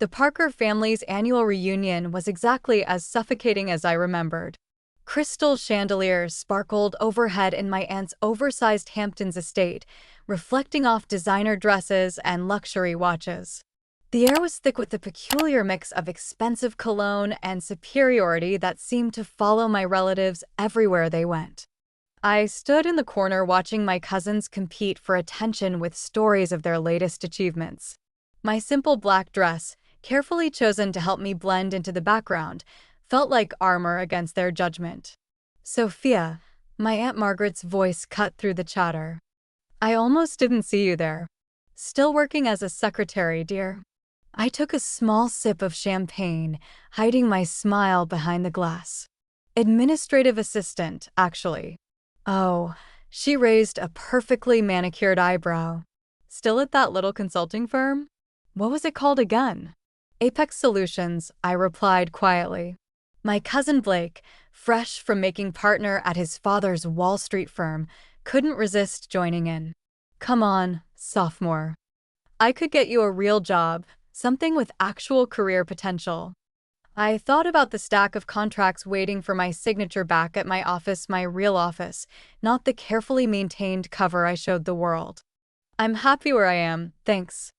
The Parker family's annual reunion was exactly as suffocating as I remembered. Crystal chandeliers sparkled overhead in my aunt's oversized Hamptons estate, reflecting off designer dresses and luxury watches. The air was thick with a peculiar mix of expensive cologne and superiority that seemed to follow my relatives everywhere they went. I stood in the corner watching my cousins compete for attention with stories of their latest achievements. My simple black dress, carefully chosen to help me blend into the background, felt like armor against their judgment. "Sophia," my Aunt Margaret's voice cut through the chatter. "I almost didn't see you there. Still working as a secretary, dear?" I took a small sip of champagne, hiding my smile behind the glass. "Administrative assistant, actually." "Oh," she raised a perfectly manicured eyebrow. "Still at that little consulting firm? What was it called again?" "Apex Solutions," I replied quietly. My cousin Blake, fresh from making partner at his father's Wall Street firm, couldn't resist joining in. "Come on, sophomore. I could get you a real job, something with actual career potential." I thought about the stack of contracts waiting for my signature back at my real office, not the carefully maintained cover I showed the world. "I'm happy where I am, thanks."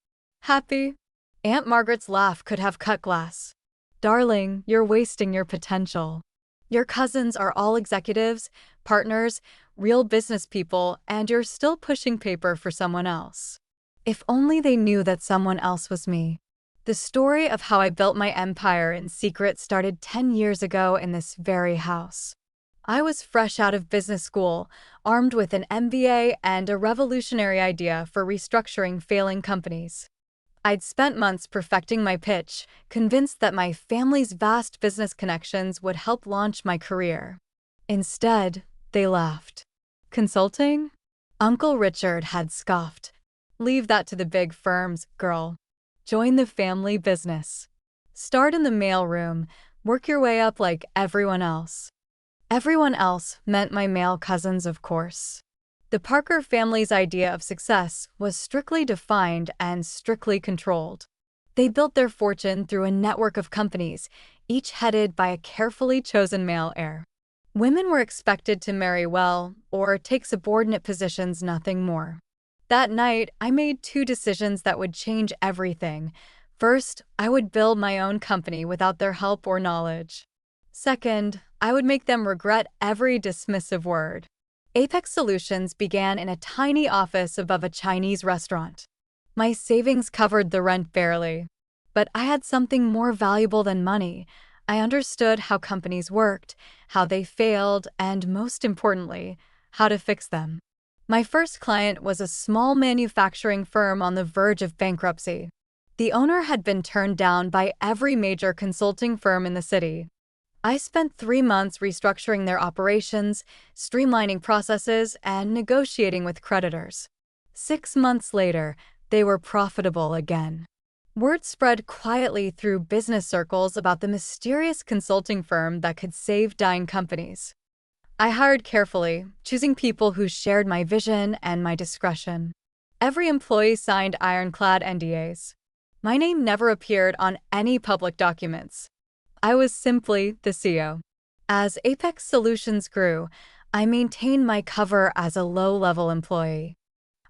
"Happy?" Aunt Margaret's laugh could have cut glass. "Darling, you're wasting your potential. Your cousins are all executives, partners, real business people, and you're still pushing paper for someone else. If only they knew that someone else was me." The story of how I built my empire in secret started 10 years ago in this very house. I was fresh out of business school, armed with an MBA and a revolutionary idea for restructuring failing companies. I'd spent months perfecting my pitch, convinced that my family's vast business connections would help launch my career. Instead, they laughed. "Consulting?" Uncle Richard had scoffed. "Leave that to the big firms, girl. Join the family business. Start in the mailroom, work your way up like everyone else." Everyone else meant my male cousins, of course. The Parker family's idea of success was strictly defined and strictly controlled. They built their fortune through a network of companies, each headed by a carefully chosen male heir. Women were expected to marry well or take subordinate positions, nothing more. That night, I made two decisions that would change everything. First, I would build my own company without their help or knowledge. Second, I would make them regret every dismissive word. Apex Solutions began in a tiny office above a Chinese restaurant. My savings covered the rent barely. But I had something more valuable than money. I understood how companies worked, how they failed, and most importantly, how to fix them. My first client was a small manufacturing firm on the verge of bankruptcy. The owner had been turned down by every major consulting firm in the city. I spent 3 months restructuring their operations, streamlining processes, and negotiating with creditors. 6 months later, they were profitable again. Word spread quietly through business circles about the mysterious consulting firm that could save dying companies. I hired carefully, choosing people who shared my vision and my discretion. Every employee signed ironclad NDAs. My name never appeared on any public documents. I was simply the CEO. As Apex Solutions grew, I maintained my cover as a low-level employee.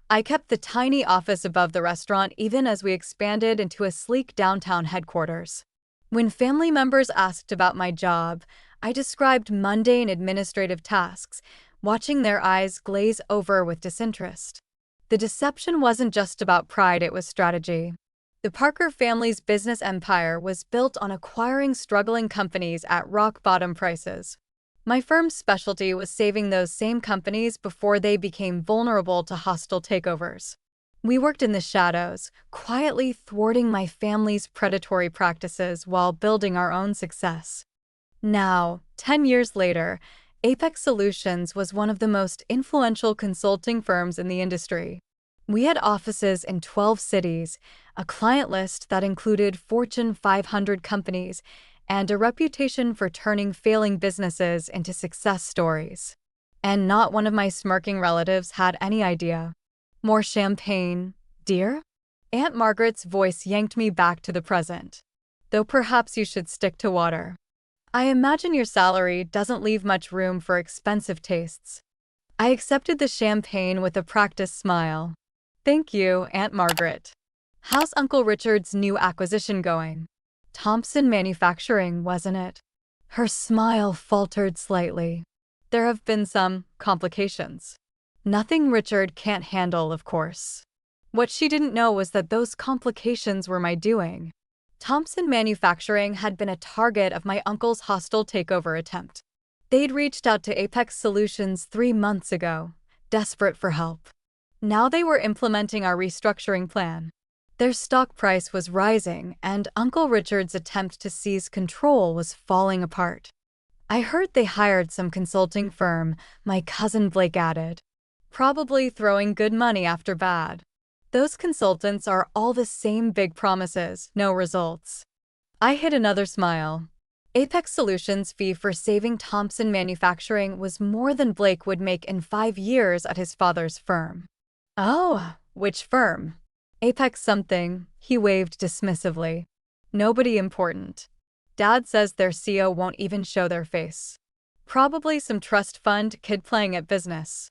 I kept the tiny office above the restaurant even as we expanded into a sleek downtown headquarters. When family members asked about my job, I described mundane administrative tasks, watching their eyes glaze over with disinterest. The deception wasn't just about pride, it was strategy. The Parker family's business empire was built on acquiring struggling companies at rock-bottom prices. My firm's specialty was saving those same companies before they became vulnerable to hostile takeovers. We worked in the shadows, quietly thwarting my family's predatory practices while building our own success. Now, 10 years later, Apex Solutions was one of the most influential consulting firms in the industry. We had offices in 12 cities, a client list that included Fortune 500 companies, and a reputation for turning failing businesses into success stories. And not one of my smirking relatives had any idea. "More champagne, dear?" Aunt Margaret's voice yanked me back to the present. Though perhaps you should stick to water. I imagine your salary doesn't leave much room for expensive tastes. I accepted the champagne with a practiced smile. Thank you, Aunt Margaret. How's Uncle Richard's new acquisition going? Thompson Manufacturing, wasn't it? Her smile faltered slightly. There have been some complications. Nothing Richard can't handle, of course. What she didn't know was that those complications were my doing. Thompson Manufacturing had been a target of my uncle's hostile takeover attempt. They'd reached out to Apex Solutions 3 months ago, desperate for help. Now they were implementing our restructuring plan. Their stock price was rising, and Uncle Richard's attempt to seize control was falling apart. I heard they hired some consulting firm, my cousin Blake added. Probably throwing good money after bad. Those consultants are all the same big promises, no results. I hid another smile. Apex Solutions' fee for saving Thompson Manufacturing was more than Blake would make in 5 years at his father's firm. Oh, which firm? Apex something, he waved dismissively. Nobody important. Dad says their CEO won't even show their face. Probably some trust fund kid playing at business.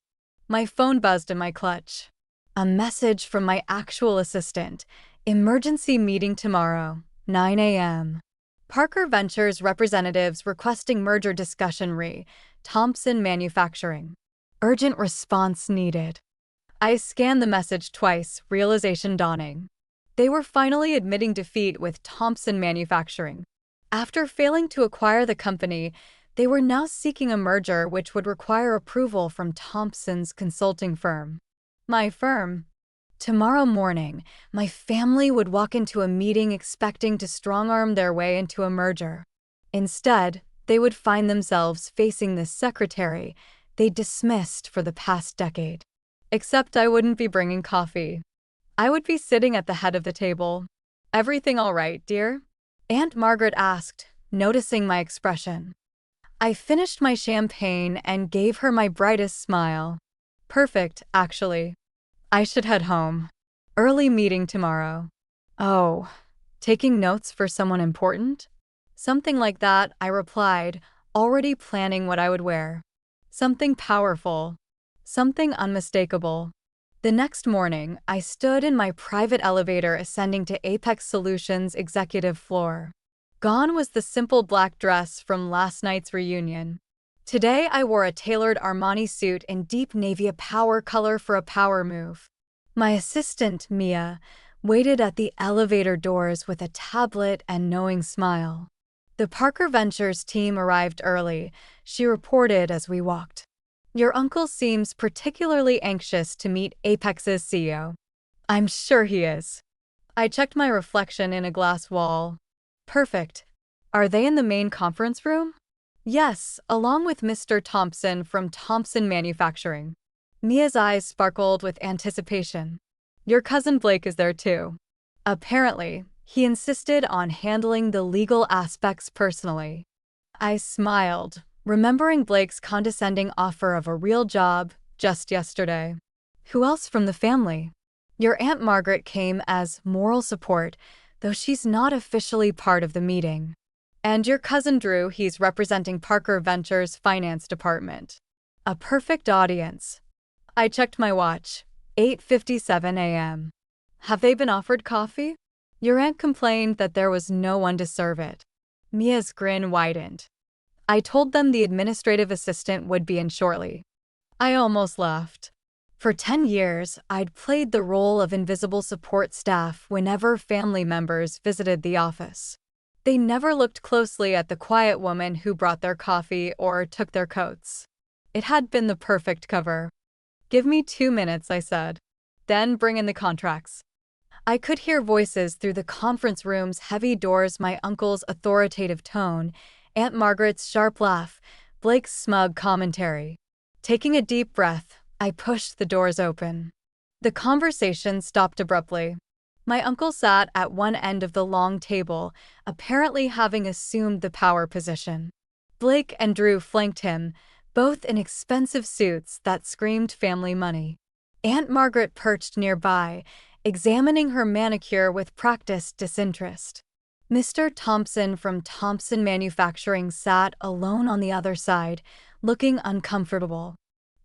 My phone buzzed in my clutch. A message from my actual assistant. Emergency meeting tomorrow, 9 a.m. Parker Ventures representatives requesting merger discussion Thompson Manufacturing. Urgent response needed. I scanned the message twice, realization dawning. They were finally admitting defeat with Thompson Manufacturing. After failing to acquire the company, they were now seeking a merger which would require approval from Thompson's consulting firm. My firm. Tomorrow morning, my family would walk into a meeting expecting to strong-arm their way into a merger. Instead, they would find themselves facing the secretary they dismissed for the past decade. Except I wouldn't be bringing coffee. I would be sitting at the head of the table. Everything all right, dear? Aunt Margaret asked, noticing my expression. I finished my champagne and gave her my brightest smile. Perfect, actually. I should head home. Early meeting tomorrow. Oh, taking notes for someone important? Something like that, I replied, already planning what I would wear. Something powerful. Something unmistakable. The next morning, I stood in my private elevator ascending to Apex Solutions' executive floor. Gone was the simple black dress from last night's reunion. Today, I wore a tailored Armani suit in deep navy, a power color for a power move. My assistant, Mia, waited at the elevator doors with a tablet and knowing smile. The Parker Ventures team arrived early, she reported as we walked. Your uncle seems particularly anxious to meet Apex's CEO. I'm sure he is. I checked my reflection in a glass wall. Perfect. Are they in the main conference room? Yes, along with Mr. Thompson from Thompson Manufacturing. Mia's eyes sparkled with anticipation. Your cousin Blake is there too. Apparently, he insisted on handling the legal aspects personally. I smiled, remembering Blake's condescending offer of a real job just yesterday. Who else from the family? Your Aunt Margaret came as moral support, though she's not officially part of the meeting. And your cousin Drew, he's representing Parker Ventures' finance department. A perfect audience. I checked my watch. 8:57 a.m. Have they been offered coffee? Your aunt complained that there was no one to serve it. Mia's grin widened. I told them the administrative assistant would be in shortly. I almost laughed. For 10 years, I'd played the role of invisible support staff whenever family members visited the office. They never looked closely at the quiet woman who brought their coffee or took their coats. It had been the perfect cover. Give me 2 minutes, I said. Then bring in the contracts. I could hear voices through the conference room's heavy doors, my uncle's authoritative tone, Aunt Margaret's sharp laugh, Blake's smug commentary. Taking a deep breath, I pushed the doors open. The conversation stopped abruptly. My uncle sat at one end of the long table, apparently having assumed the power position. Blake and Drew flanked him, both in expensive suits that screamed family money. Aunt Margaret perched nearby, examining her manicure with practiced disinterest. Mr. Thompson from Thompson Manufacturing sat alone on the other side, looking uncomfortable.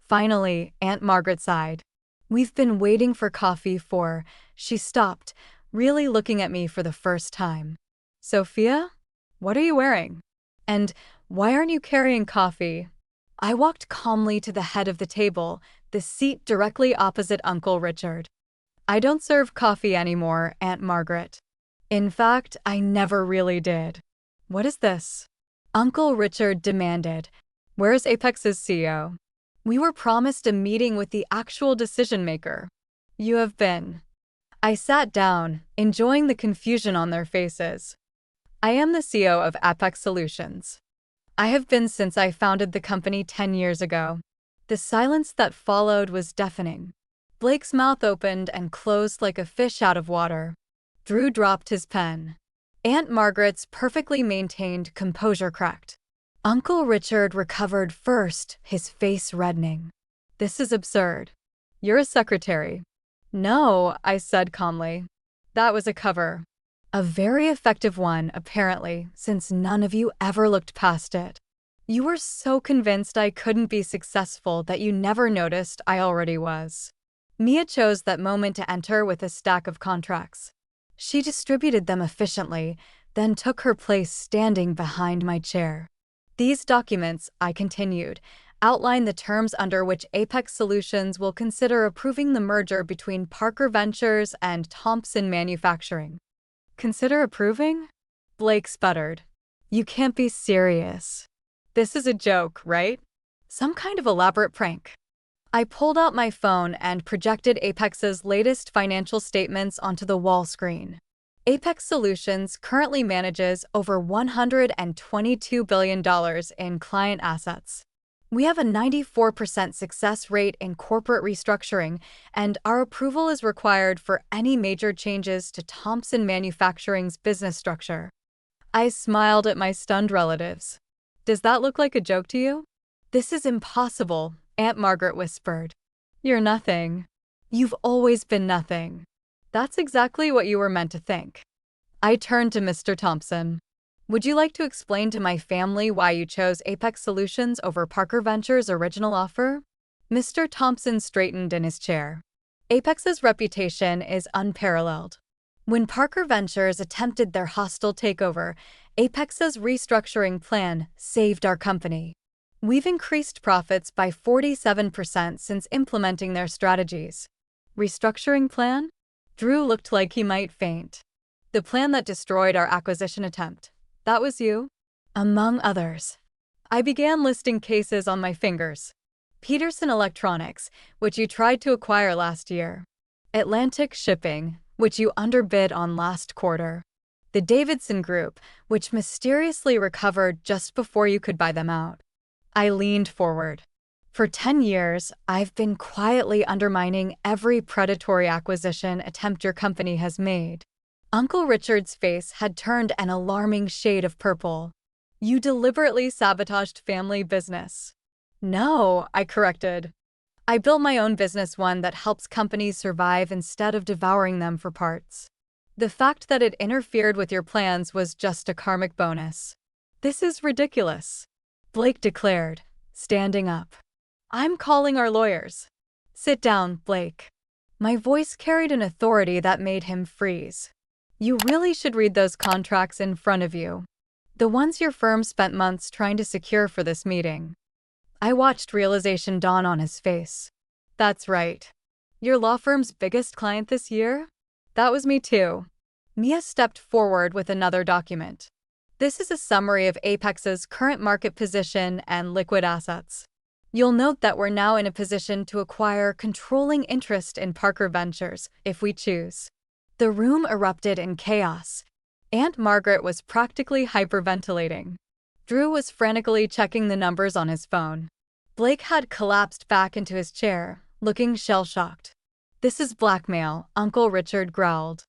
Finally, Aunt Margaret sighed. "We've been waiting for coffee for—" She stopped, really looking at me for the first time. "Sophia? What are you wearing? And why aren't you carrying coffee?" I walked calmly to the head of the table, the seat directly opposite Uncle Richard. "I don't serve coffee anymore, Aunt Margaret. In fact, I never really did." "What is this?" Uncle Richard demanded. "Where's Apex's CEO? We were promised a meeting with the actual decision-maker." "You have been." I sat down, enjoying the confusion on their faces. "I am the CEO of Apex Solutions. I have been since I founded the company 10 years ago." The silence that followed was deafening. Blake's mouth opened and closed like a fish out of water. Drew dropped his pen. Aunt Margaret's perfectly maintained composure cracked. Uncle Richard recovered first, his face reddening. "This is absurd. You're a secretary." "No," I said calmly. "That was a cover. A very effective one, apparently, since none of you ever looked past it. You were so convinced I couldn't be successful that you never noticed I already was." Mia chose that moment to enter with a stack of contracts. She distributed them efficiently, then took her place standing behind my chair. "These documents," I continued, "outline the terms under which Apex Solutions will consider approving the merger between Parker Ventures and Thompson Manufacturing." "Consider approving?" Blake sputtered. "You can't be serious. This is a joke, right? Some kind of elaborate prank." I pulled out my phone and projected Apex's latest financial statements onto the wall screen. Apex Solutions currently manages over $122 billion in client assets. We have a 94% success rate in corporate restructuring, and our approval is required for any major changes to Thompson Manufacturing's business structure. I smiled at my stunned relatives. "Does that look like a joke to you?" "This is impossible," Aunt Margaret whispered. "You're nothing. You've always been nothing." "That's exactly what you were meant to think." I turned to Mr. Thompson. "Would you like to explain to my family why you chose Apex Solutions over Parker Ventures' original offer?" Mr. Thompson straightened in his chair. "Apex's reputation is unparalleled. When Parker Ventures attempted their hostile takeover, Apex's restructuring plan saved our company. We've increased profits by 47% since implementing their strategies." "Restructuring plan?" Drew looked like he might faint. "The plan that destroyed our acquisition attempt. That was you?" "Among others." I began listing cases on my fingers. "Peterson Electronics, which you tried to acquire last year. Atlantic Shipping, which you underbid on last quarter. The Davidson Group, which mysteriously recovered just before you could buy them out." I leaned forward. "For 10 years, I've been quietly undermining every predatory acquisition attempt your company has made." Uncle Richard's face had turned an alarming shade of purple. "You deliberately sabotaged family business." "No," I corrected. "I built my own business, one that helps companies survive instead of devouring them for parts. The fact that it interfered with your plans was just a karmic bonus." "This is ridiculous," Blake declared, standing up. "I'm calling our lawyers." "Sit down, Blake." My voice carried an authority that made him freeze. "You really should read those contracts in front of you. The ones your firm spent months trying to secure for this meeting." I watched realization dawn on his face. "That's right. Your law firm's biggest client this year? That was me too." Mia stepped forward with another document. "This is a summary of Apex's current market position and liquid assets. You'll note that we're now in a position to acquire controlling interest in Parker Ventures, if we choose." The room erupted in chaos. Aunt Margaret was practically hyperventilating. Drew was frantically checking the numbers on his phone. Blake had collapsed back into his chair, looking shell-shocked. "This is blackmail," Uncle Richard growled.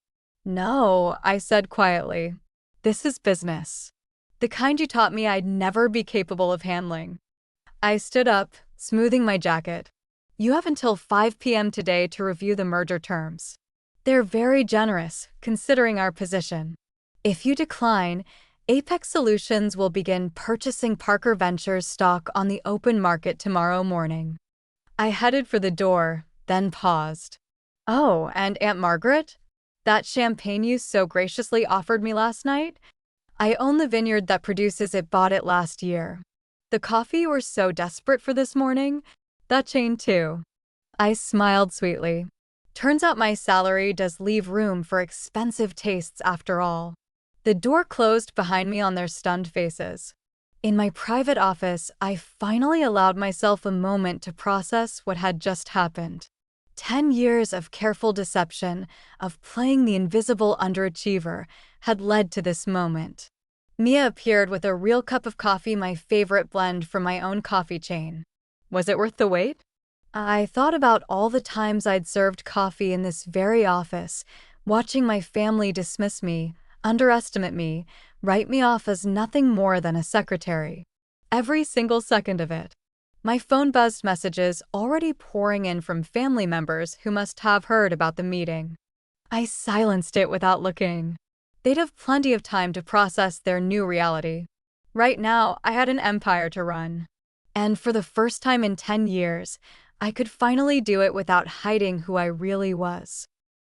"No," I said quietly. "This is business. The kind you taught me I'd never be capable of handling." I stood up, smoothing my jacket. "You have until 5 p.m. today to review the merger terms. They're very generous, considering our position. If you decline, Apex Solutions will begin purchasing Parker Ventures stock on the open market tomorrow morning. I headed for the door, then paused. Oh, and Aunt Margaret? That champagne you so graciously offered me last night? I own the vineyard that produces it, bought it last year. The coffee you were so desperate for this morning? That chain too. I smiled sweetly. Turns out my salary does leave room for expensive tastes after all. The door closed behind me on their stunned faces. In my private office, I finally allowed myself a moment to process what had just happened. 10 years of careful deception, of playing the invisible underachiever, had led to this moment. Mia appeared with a real cup of coffee, my favorite blend from my own coffee chain. Was it worth the wait? I thought about all the times I'd served coffee in this very office, watching my family dismiss me, underestimate me, write me off as nothing more than a secretary. Every single second of it. My phone buzzed, messages already pouring in from family members who must have heard about the meeting. I silenced it without looking. They'd have plenty of time to process their new reality. Right now, I had an empire to run. And for the first time in 10 years, I could finally do it without hiding who I really was.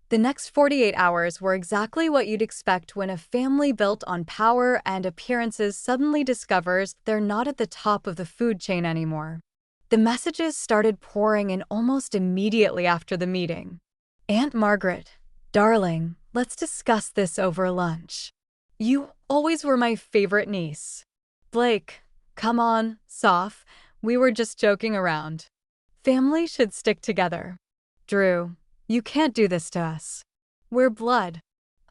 The next 48 hours were exactly what you'd expect when a family built on power and appearances suddenly discovers they're not at the top of the food chain anymore. The messages started pouring in almost immediately after the meeting. Aunt Margaret, darling, let's discuss this over lunch. You always were my favorite niece. Blake, come on, Soph, we were just joking around. Family should stick together. Drew, you can't do this to us. We're blood.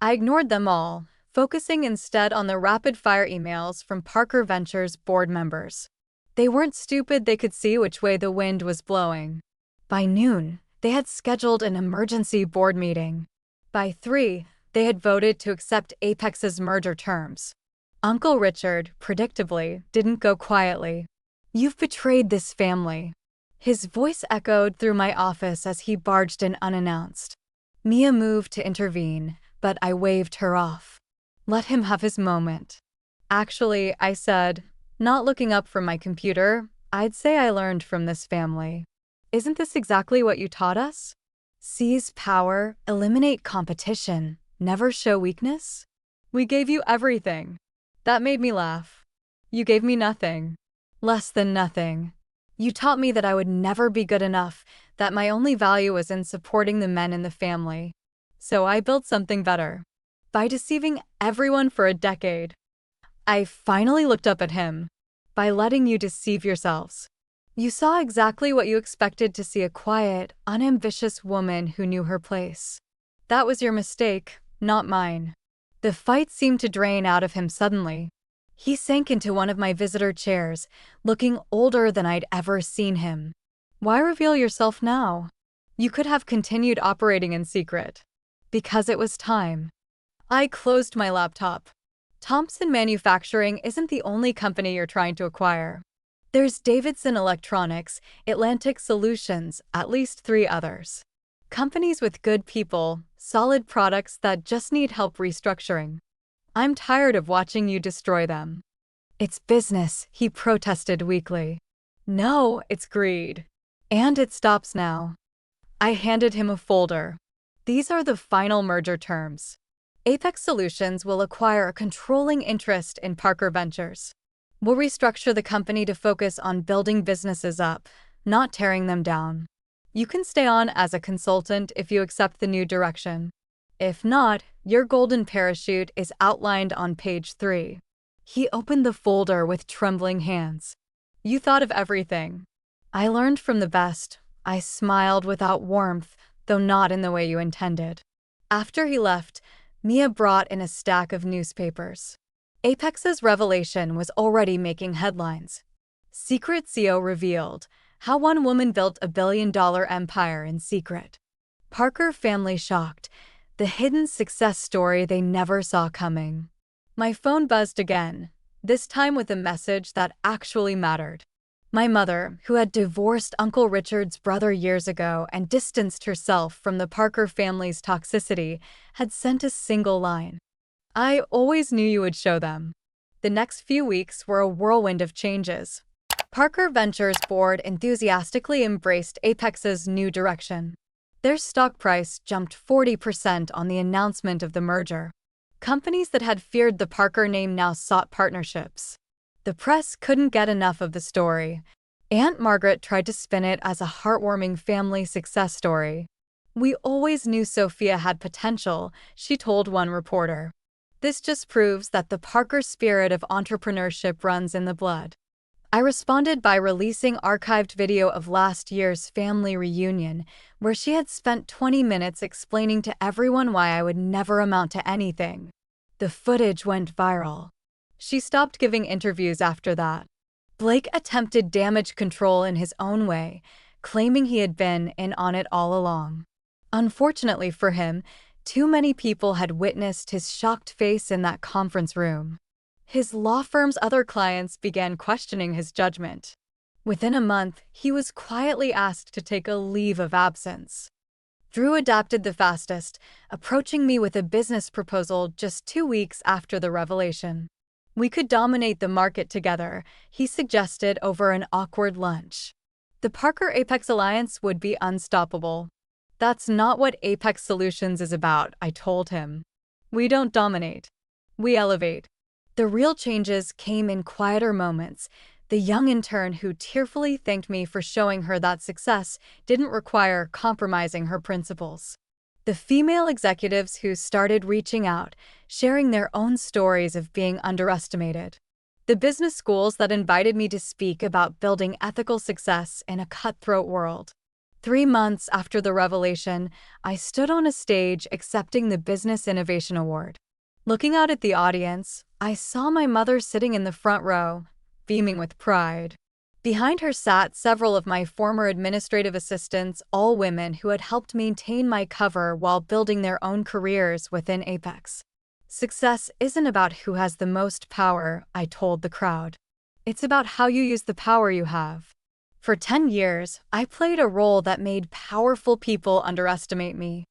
I ignored them all, focusing instead on the rapid-fire emails from Parker Ventures board members. They weren't stupid, they could see which way the wind was blowing. By noon, they had scheduled an emergency board meeting. By 3, they had voted to accept Apex's merger terms. Uncle Richard, predictably, didn't go quietly. You've betrayed this family. His voice echoed through my office as he barged in unannounced. Mia moved to intervene, but I waved her off. Let him have his moment. Actually, I said, not looking up from my computer, I'd say I learned from this family. Isn't this exactly what you taught us? Seize power, eliminate competition, never show weakness? We gave you everything. That made me laugh. You gave me nothing. Less than nothing. You taught me that I would never be good enough, that my only value was in supporting the men in the family. So I built something better. By deceiving everyone for a decade. I finally looked up at him. By letting you deceive yourselves. You saw exactly what you expected to see, a quiet, unambitious woman who knew her place. That was your mistake, not mine. The fight seemed to drain out of him suddenly. He sank into one of my visitor chairs, looking older than I'd ever seen him. Why reveal yourself now? You could have continued operating in secret. Because it was time. I closed my laptop. Thompson Manufacturing isn't the only company you're trying to acquire. There's Davidson Electronics, Atlantic Solutions, at least 3 others. Companies with good people, solid products that just need help restructuring. I'm tired of watching you destroy them. It's business, he protested weakly. No, it's greed. And it stops now. I handed him a folder. These are the final merger terms. Apex Solutions will acquire a controlling interest in Parker Ventures. We'll restructure the company to focus on building businesses up, not tearing them down. You can stay on as a consultant if you accept the new direction. If not, your golden parachute is outlined on page 3. He opened the folder with trembling hands. You thought of everything. I learned from the best. I smiled without warmth, though not in the way you intended. After he left, Mia brought in a stack of newspapers. Apex's revelation was already making headlines. Secret CEO revealed how one woman built a billion-dollar empire in secret. Parker family shocked. The hidden success story they never saw coming. My phone buzzed again, this time with a message that actually mattered. My mother, who had divorced Uncle Richard's brother years ago and distanced herself from the Parker family's toxicity, had sent a single line. "I always knew you would show them." The next few weeks were a whirlwind of changes. Parker Ventures board enthusiastically embraced Apex's new direction. Their stock price jumped 40% on the announcement of the merger. Companies that had feared the Parker name now sought partnerships. The press couldn't get enough of the story. Aunt Margaret tried to spin it as a heartwarming family success story. "We always knew Sophia had potential," she told one reporter. "This just proves that the Parker spirit of entrepreneurship runs in the blood." I responded by releasing archived video of last year's family reunion, where she had spent 20 minutes explaining to everyone why I would never amount to anything. The footage went viral. She stopped giving interviews after that. Blake attempted damage control in his own way, claiming he had been in on it all along. Unfortunately for him, too many people had witnessed his shocked face in that conference room. His law firm's other clients began questioning his judgment. Within a month, he was quietly asked to take a leave of absence. Drew adapted the fastest, approaching me with a business proposal just 2 weeks after the revelation. We could dominate the market together, he suggested over an awkward lunch. The Parker-Apex alliance would be unstoppable. "That's not what Apex Solutions is about," I told him. "We don't dominate. We elevate." The real changes came in quieter moments. The young intern who tearfully thanked me for showing her that success didn't require compromising her principles. The female executives who started reaching out, sharing their own stories of being underestimated. The business schools that invited me to speak about building ethical success in a cutthroat world. 3 months after the revelation, I stood on a stage accepting the Business Innovation Award. Looking out at the audience, I saw my mother sitting in the front row, beaming with pride. Behind her sat several of my former administrative assistants, all women who had helped maintain my cover while building their own careers within Apex. "Success isn't about who has the most power," I told the crowd. "It's about how you use the power you have." For 10 years, I played a role that made powerful people underestimate me.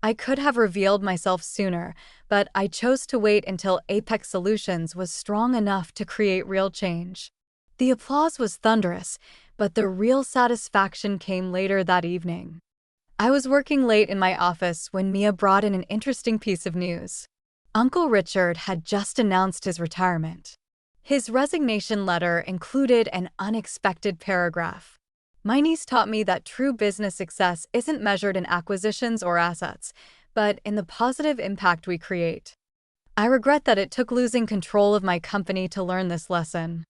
I could have revealed myself sooner, but I chose to wait until Apex Solutions was strong enough to create real change. The applause was thunderous, but the real satisfaction came later that evening. I was working late in my office when Mia brought in an interesting piece of news. Uncle Richard had just announced his retirement. His resignation letter included an unexpected paragraph. "My niece taught me that true business success isn't measured in acquisitions or assets, but in the positive impact we create. I regret that it took losing control of my company to learn this lesson."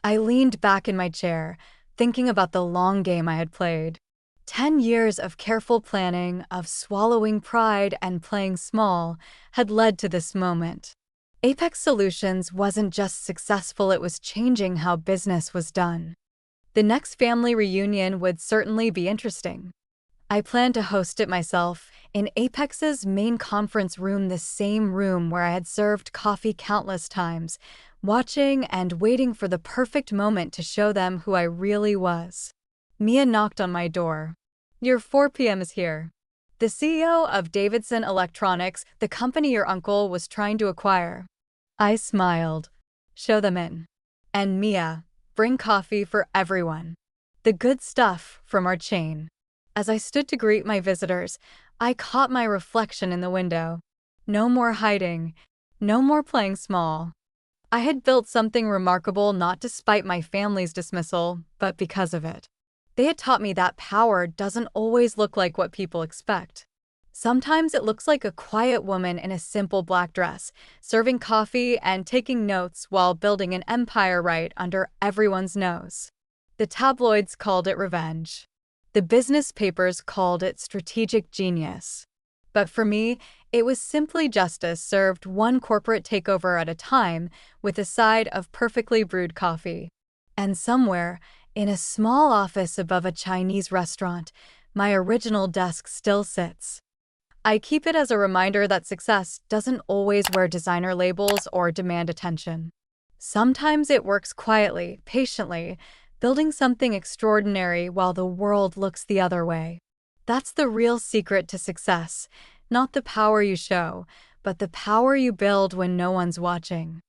I leaned back in my chair, thinking about the long game I had played. 10 years of careful planning, of swallowing pride and playing small, had led to this moment. Apex Solutions wasn't just successful, it was changing how business was done. The next family reunion would certainly be interesting. I planned to host it myself, in Apex's main conference room, the same room where I had served coffee countless times, watching and waiting for the perfect moment to show them who I really was. Mia knocked on my door. "Your 4 p.m. is here." The CEO of Davidson Electronics, the company your uncle was trying to acquire. I smiled. "Show them in. And Mia, bring coffee for everyone. The good stuff from our chain." As I stood to greet my visitors, I caught my reflection in the window. No more hiding. No more playing small. I had built something remarkable not despite my family's dismissal, but because of it. They had taught me that power doesn't always look like what people expect. Sometimes it looks like a quiet woman in a simple black dress, serving coffee and taking notes while building an empire right under everyone's nose. The tabloids called it revenge. The business papers called it strategic genius. But for me, it was simply justice served one corporate takeover at a time with a side of perfectly brewed coffee. And somewhere, in a small office above a Chinese restaurant, my original desk still sits. I keep it as a reminder that success doesn't always wear designer labels or demand attention. Sometimes it works quietly, patiently, building something extraordinary while the world looks the other way. That's the real secret to success, not the power you show, but the power you build when no one's watching.